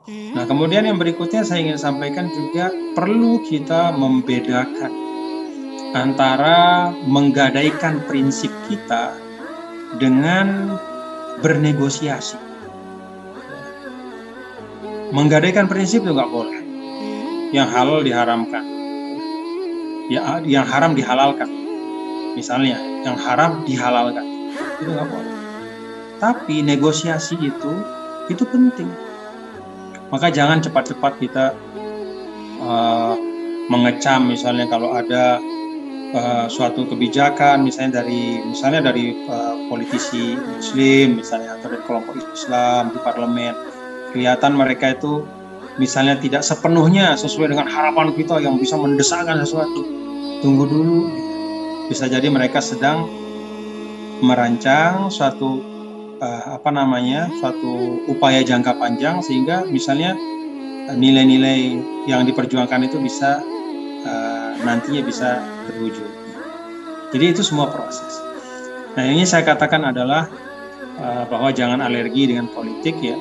Nah, kemudian yang berikutnya saya ingin sampaikan juga perlu kita membedakan antara menggadaikan prinsip kita dengan bernegosiasi. Menggadaikan prinsip itu nggak boleh. Yang halal diharamkan, ya, yang haram dihalalkan. Misalnya, yang haram dihalalkan, itu nggak boleh. Tapi negosiasi itu penting. Maka jangan cepat-cepat kita mengecam, misalnya kalau ada suatu kebijakan, misalnya dari politisi Muslim, misalnya atau dari kelompok Islam di parlemen, kelihatan mereka itu misalnya tidak sepenuhnya sesuai dengan harapan kita yang bisa mendesakkan sesuatu. Tunggu dulu, bisa jadi mereka sedang merancang suatu upaya jangka panjang, sehingga misalnya nilai-nilai yang diperjuangkan itu bisa nantinya bisa terwujud. Jadi itu semua proses. Nah, yang ini saya katakan adalah bahwa jangan alergi dengan politik ya,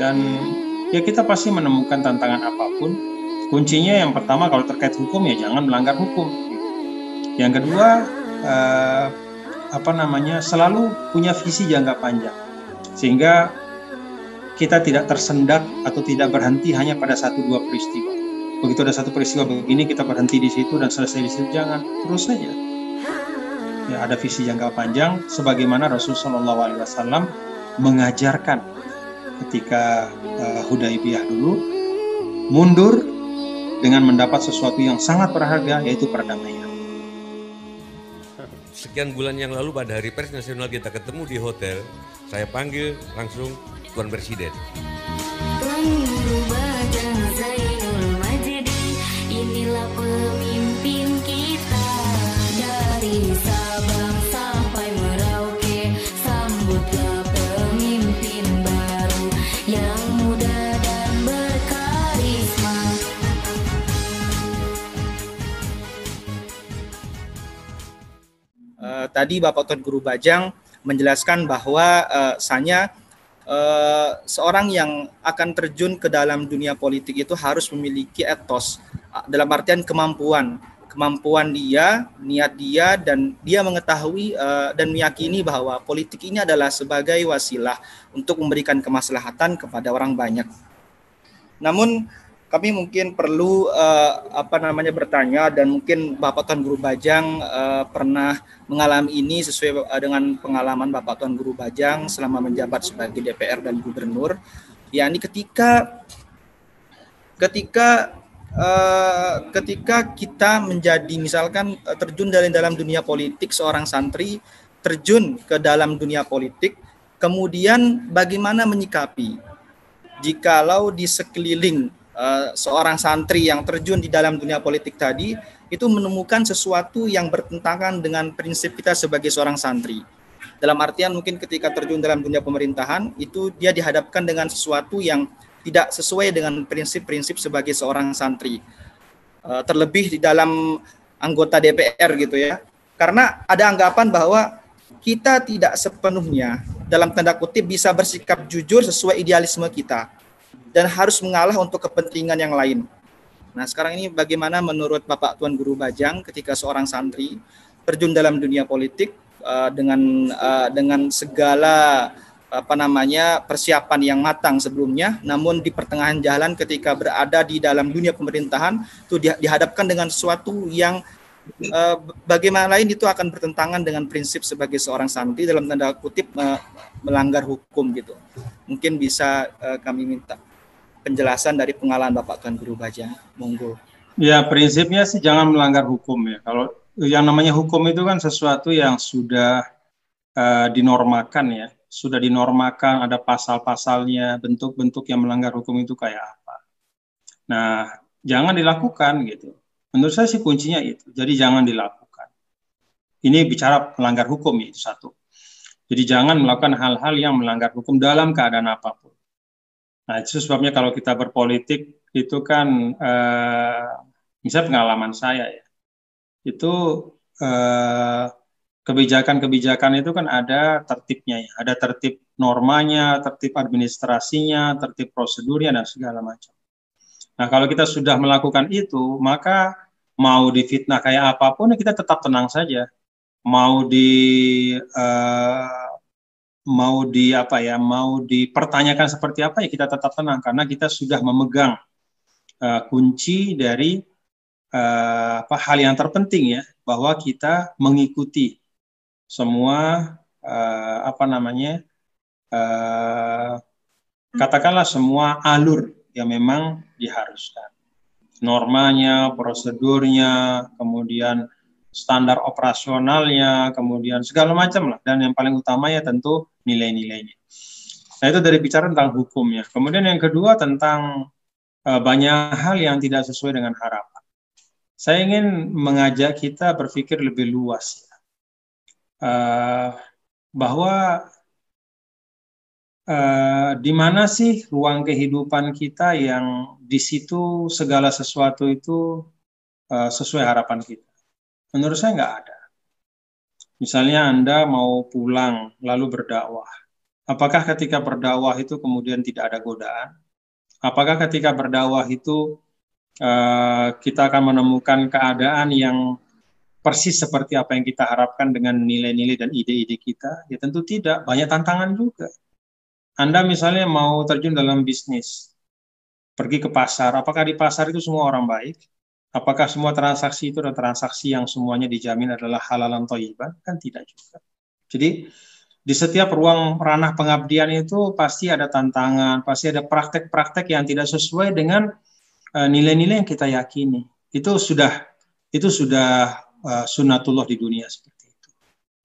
dan ya kita pasti menemukan tantangan apapun. Kuncinya yang pertama kalau terkait hukum ya jangan melanggar hukum. Yang kedua selalu punya visi jangka panjang, sehingga kita tidak tersendat atau tidak berhenti hanya pada satu dua peristiwa. Begitu ada satu peristiwa begini kita berhenti di situ dan selesai di situ, jangan, terus saja. Ya, ada visi jangka panjang sebagaimana Rasulullah SAW mengajarkan ketika Hudaybiyah dulu, mundur dengan mendapat sesuatu yang sangat berharga, yaitu perdamaian. Sekian bulan yang lalu pada Hari Pers Nasional kita ketemu di hotel, saya panggil langsung Tuan Presiden. Tuan Guru Bajang Zainul Majdi, inilah pemimpin kita dari Sabang sampai Merauke, sambutlah pemimpin baru yang muda dan berkarisma. Tadi Bapak Tuan Guru Bajang menjelaskan bahwa seorang yang akan terjun ke dalam dunia politik itu harus memiliki etos, dalam artian kemampuan dia, niat dia, dan dia mengetahui dan meyakini bahwa politik ini adalah sebagai wasilah untuk memberikan kemaslahatan kepada orang banyak. Namun kami mungkin perlu bertanya, dan mungkin Bapak Tuan Guru Bajang pernah mengalami ini sesuai dengan pengalaman Bapak Tuan Guru Bajang selama menjabat sebagai DPR dan Gubernur, yakni ketika kita menjadi misalkan terjun dalam dunia politik, seorang santri terjun ke dalam dunia politik, kemudian bagaimana menyikapi jikalau di sekeliling seorang santri yang terjun di dalam dunia politik tadi itu menemukan sesuatu yang bertentangan dengan prinsip kita sebagai seorang santri. Dalam artian mungkin ketika terjun dalam dunia pemerintahan itu dia dihadapkan dengan sesuatu yang tidak sesuai dengan prinsip-prinsip sebagai seorang santri. Terlebih di dalam anggota DPR gitu ya. Karena ada anggapan bahwa kita tidak sepenuhnya dalam tanda kutip bisa bersikap jujur sesuai idealisme kita, dan harus mengalah untuk kepentingan yang lain. Nah, sekarang ini bagaimana menurut Bapak Tuan Guru Bajang ketika seorang santri terjun dalam dunia politik dengan segala persiapan yang matang sebelumnya, namun di pertengahan jalan ketika berada di dalam dunia pemerintahan itu dihadapkan dengan sesuatu yang bagaimana lain itu akan bertentangan dengan prinsip sebagai seorang santri, dalam tanda kutip melanggar hukum gitu. Mungkin bisa kami minta penjelasan dari pengalaman Bapak Tuan Guru Bajang, monggo. Ya, prinsipnya sih jangan melanggar hukum ya. Kalau yang namanya hukum itu kan sesuatu yang sudah dinormakan ya, sudah dinormakan, ada pasal-pasalnya, bentuk-bentuk yang melanggar hukum itu kayak apa. Nah, jangan dilakukan gitu. Menurut saya sih kuncinya itu. Jadi jangan dilakukan. Ini bicara melanggar hukum ya, itu satu. Jadi jangan melakukan hal-hal yang melanggar hukum dalam keadaan apapun. Nah, itu sebabnya kalau kita berpolitik itu kan, misalnya pengalaman saya ya, itu kebijakan-kebijakan itu kan ada tertibnya ya, ada tertib normanya, tertib administrasinya, tertib prosedurnya dan segala macam. Nah, kalau kita sudah melakukan itu, maka mau difitnah kayak apapun kita tetap tenang saja. Mau dipertanyakan seperti apa ya kita tetap tenang karena kita sudah memegang kunci dari hal yang terpenting ya, bahwa kita mengikuti semua katakanlah semua alur yang memang diharuskan. Normanya, prosedurnya, kemudian standar operasionalnya, kemudian segala macam lah. Dan yang paling utama ya tentu nilai-nilainya. Nah, itu dari bicara tentang hukumnya. Kemudian yang kedua tentang banyak hal yang tidak sesuai dengan harapan. Saya ingin mengajak kita berpikir lebih luas ya. Bahwa di mana sih ruang kehidupan kita yang di situ segala sesuatu itu sesuai harapan kita? Menurut saya nggak ada. Misalnya Anda mau pulang lalu berdakwah. Apakah ketika berdakwah itu kemudian tidak ada godaan? Apakah ketika berdakwah itu kita akan menemukan keadaan yang persis seperti apa yang kita harapkan dengan nilai-nilai dan ide-ide kita? Ya tentu tidak, banyak tantangan juga. Anda misalnya mau terjun dalam bisnis, pergi ke pasar, apakah di pasar itu semua orang baik? Apakah semua transaksi itu adalah transaksi yang semuanya dijamin adalah halalan thayyiban? Kan tidak juga. Jadi di setiap ruang ranah pengabdian itu pasti ada tantangan, pasti ada praktek-praktek yang tidak sesuai dengan nilai-nilai yang kita yakini. Itu sudah sunnatullah di dunia seperti itu.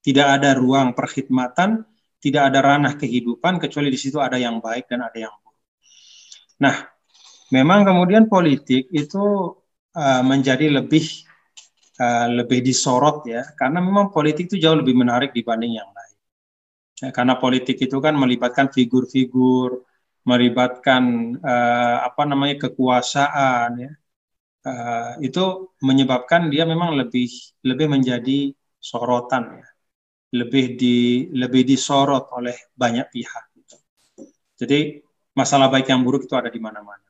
Tidak ada ruang perkhidmatan, tidak ada ranah kehidupan kecuali di situ ada yang baik dan ada yang buruk. Nah, memang kemudian politik itu menjadi lebih disorot ya, karena memang politik itu jauh lebih menarik dibanding yang lain. Ya, karena politik itu kan melibatkan figur-figur, melibatkan kekuasaan ya. Itu menyebabkan dia memang lebih menjadi sorotan ya. Lebih disorot oleh banyak pihak. Jadi masalah baik yang buruk itu ada di mana-mana.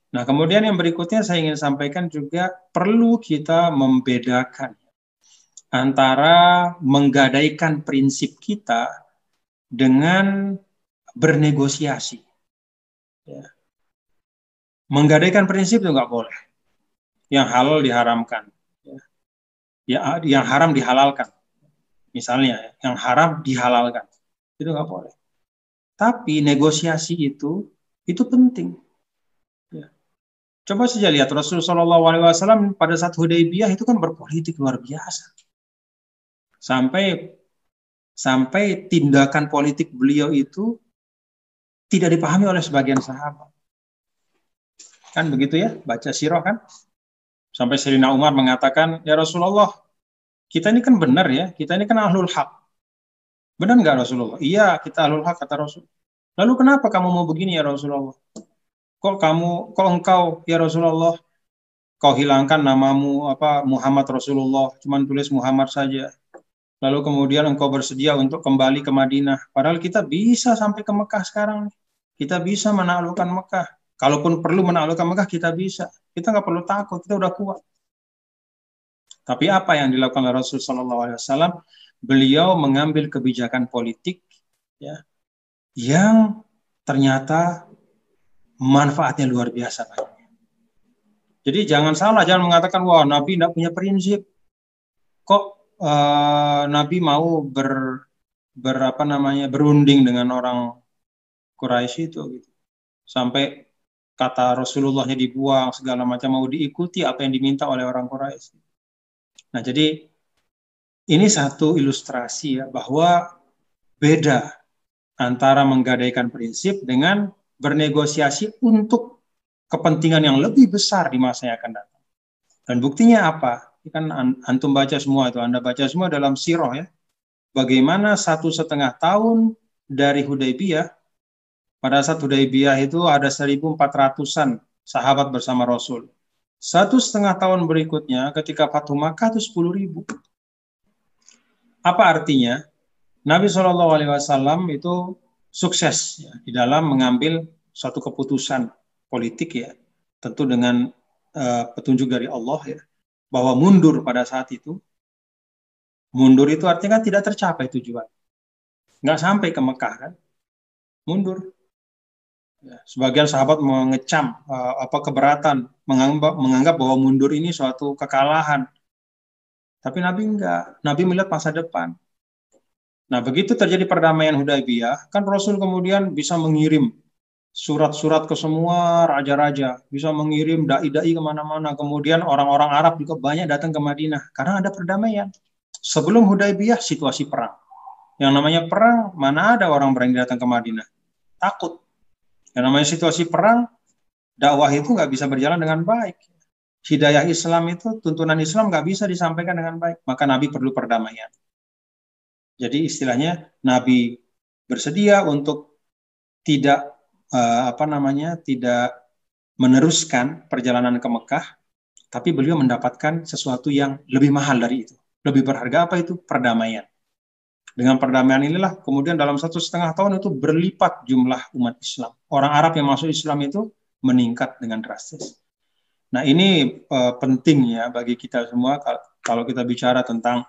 Nah, kemudian yang berikutnya saya ingin sampaikan juga perlu kita membedakan antara menggadaikan prinsip kita dengan bernegosiasi. Ya. Menggadaikan prinsip itu nggak boleh. Yang halal diharamkan. Ya, yang haram dihalalkan. Misalnya, yang haram dihalalkan. Itu nggak boleh. Tapi negosiasi itu penting. Ya. Coba saja lihat Rasulullah SAW pada saat Hudaybiyah itu kan berpolitik luar biasa. Sampai tindakan politik beliau itu tidak dipahami oleh sebagian sahabat. Kan begitu ya, baca sirah kan? Sampai Sayyidina Umar mengatakan, ya Rasulullah, kita ini kan benar ya, kita ini kan ahlul haq. Benar nggak Rasulullah? Iya, kita ahlul haq, kata Rasul. Lalu kenapa kamu mau begini ya Rasulullah? Kok engkau ya Rasulullah, kau hilangkan namamu Muhammad Rasulullah, cuman tulis Muhammad saja. Lalu kemudian engkau bersedia untuk kembali ke Madinah. Padahal kita bisa sampai ke Mekah sekarang. Kita bisa menaklukkan Mekah. Kalaupun perlu menaklukkan Mekah, kita bisa. Kita nggak perlu takut, kita udah kuat. Tapi apa yang dilakukan oleh Rasulullah SAW? Beliau mengambil kebijakan politik ya, yang ternyata manfaatnya luar biasa. Jadi jangan salah, jangan mengatakan wah Nabi tidak punya prinsip. Kok Nabi mau berunding dengan orang Quraisy itu gitu. Sampai kata Rasulullahnya dibuang segala macam, mau diikuti apa yang diminta oleh orang Quraisy. Nah, jadi ini satu ilustrasi ya bahwa beda antara menggadaikan prinsip dengan bernegosiasi untuk kepentingan yang lebih besar di masa yang akan datang. Dan buktinya apa? Kan antum baca semua itu, Anda baca semua dalam sirah ya. Bagaimana 1,5 tahun dari Hudaybiyah, pada saat Hudaybiyah itu ada 1.400-an sahabat bersama Rasul. 1,5 tahun berikutnya ketika Fathu Makkah itu 10.000. Apa artinya? Nabi SAW itu sukses ya, di dalam mengambil suatu keputusan politik ya, tentu dengan petunjuk dari Allah ya, bahwa mundur pada saat itu, mundur itu artinya kan tidak tercapai tujuan, nggak sampai ke Mekah kan, mundur. Ya, sebagian sahabat mengecam keberatan, menganggap bahwa mundur ini suatu kekalahan. Tapi Nabi enggak, Nabi melihat masa depan. Nah, begitu terjadi perdamaian Hudaybiyah, kan Rasul kemudian bisa mengirim surat-surat ke semua raja-raja, bisa mengirim dai-dai kemana-mana. Kemudian orang-orang Arab juga banyak datang ke Madinah, karena ada perdamaian. Sebelum Hudaybiyah, situasi perang. Yang namanya perang, mana ada orang berani datang ke Madinah? Takut. Yang namanya situasi perang, dakwah itu nggak bisa berjalan dengan baik. Hidayah Islam itu, tuntunan Islam nggak bisa disampaikan dengan baik. Maka Nabi perlu perdamaian. Jadi istilahnya Nabi bersedia untuk tidak tidak meneruskan perjalanan ke Mekah, tapi beliau mendapatkan sesuatu yang lebih mahal dari itu. Lebih berharga apa itu? Perdamaian. Dengan perdamaian inilah kemudian dalam 1,5 tahun itu berlipat jumlah umat Islam. Orang Arab yang masuk Islam itu meningkat dengan drastis. Nah ini penting ya bagi kita semua kalau kita bicara tentang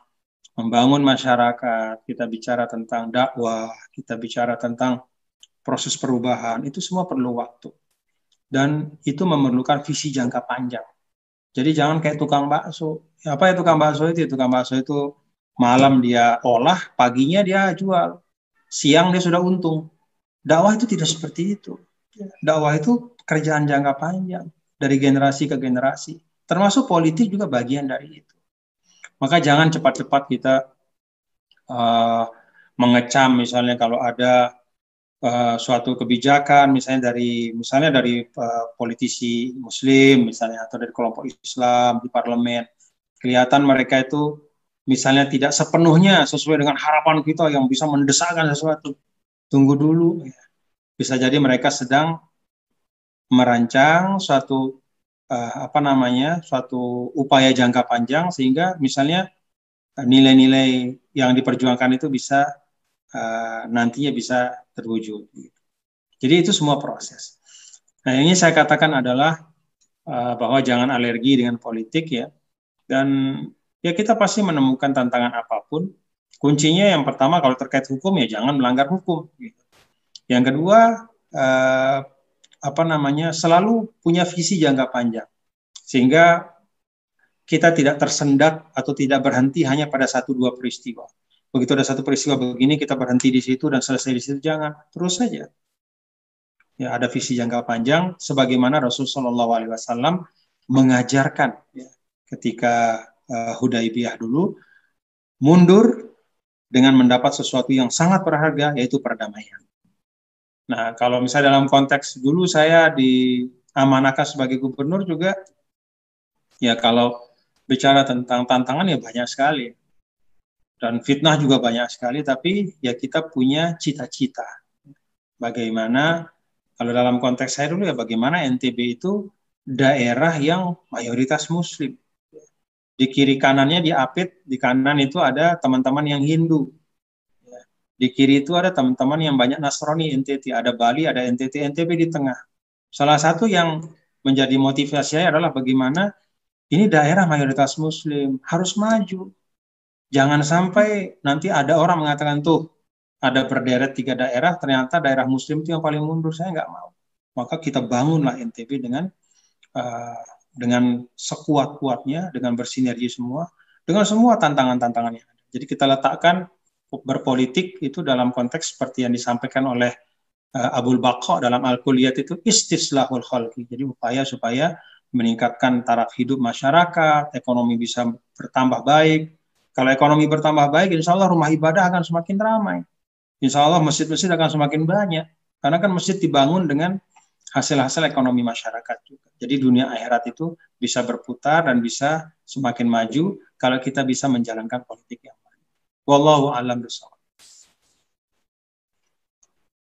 membangun masyarakat, kita bicara tentang dakwah, kita bicara tentang proses perubahan, itu semua perlu waktu. Dan itu memerlukan visi jangka panjang. Jadi jangan kayak tukang bakso. Apa ya tukang bakso itu? Tukang bakso itu malam dia olah, paginya dia jual. Siang dia sudah untung. Dakwah itu tidak seperti itu. Dakwah itu pekerjaan jangka panjang. Dari generasi ke generasi. Termasuk politik juga bagian dari itu. Maka jangan cepat-cepat kita mengecam misalnya kalau ada suatu kebijakan misalnya dari politisi Muslim misalnya atau dari kelompok Islam di parlemen, kelihatan mereka itu misalnya tidak sepenuhnya sesuai dengan harapan kita yang bisa mendesakkan sesuatu. Tunggu dulu, bisa jadi mereka sedang merancang suatu suatu upaya jangka panjang sehingga misalnya nilai-nilai yang diperjuangkan itu bisa nantinya bisa terwujud. Jadi itu semua proses. Nah ini saya katakan adalah bahwa jangan alergi dengan politik ya. Dan ya kita pasti menemukan tantangan apapun. Kuncinya yang pertama kalau terkait hukum ya jangan melanggar hukum. Gitu. Yang kedua selalu punya visi jangka panjang sehingga kita tidak tersendat atau tidak berhenti hanya pada 1-2 peristiwa. Begitu ada satu peristiwa begini, kita berhenti di situ dan selesai di situ, jangan. Terus saja. Ya, ada visi jangka panjang, sebagaimana Rasulullah SAW mengajarkan ya, ketika Hudaybiyah dulu, mundur dengan mendapat sesuatu yang sangat berharga, yaitu perdamaian. Nah, kalau misalnya dalam konteks dulu saya diamanahkan sebagai gubernur juga, ya kalau bicara tentang tantangan ya banyak sekali. Dan fitnah juga banyak sekali, tapi ya kita punya cita-cita. Bagaimana, kalau dalam konteks saya dulu ya bagaimana NTB itu daerah yang mayoritas Muslim. Di kiri kanannya di Apit, di kanan itu ada teman-teman yang Hindu. Di kiri itu ada teman-teman yang banyak Nasrani, NTT. Ada Bali, ada NTT, NTB di tengah. Salah satu yang menjadi motivasi saya adalah bagaimana ini daerah mayoritas Muslim, harus maju. Jangan sampai nanti ada orang mengatakan tuh ada berderet 3 daerah, ternyata daerah Muslim itu yang paling mundur. Saya nggak mau. Maka kita bangunlah NTB dengan sekuat-kuatnya, dengan bersinergi semua, dengan semua tantangan-tantangan yang ada. Jadi kita letakkan berpolitik itu dalam konteks seperti yang disampaikan oleh Abul Baqa dalam Al-Kulliyat itu istislahul khalqi. Jadi upaya supaya meningkatkan taraf hidup masyarakat, ekonomi bisa bertambah baik. Kalau ekonomi bertambah baik, insya Allah rumah ibadah akan semakin ramai. Insya Allah masjid-masjid akan semakin banyak. Karena kan masjid dibangun dengan hasil-hasil ekonomi masyarakat juga. Jadi dunia akhirat itu bisa berputar dan bisa semakin maju kalau kita bisa menjalankan politik yang baik. Wallahu a'lam bishawab.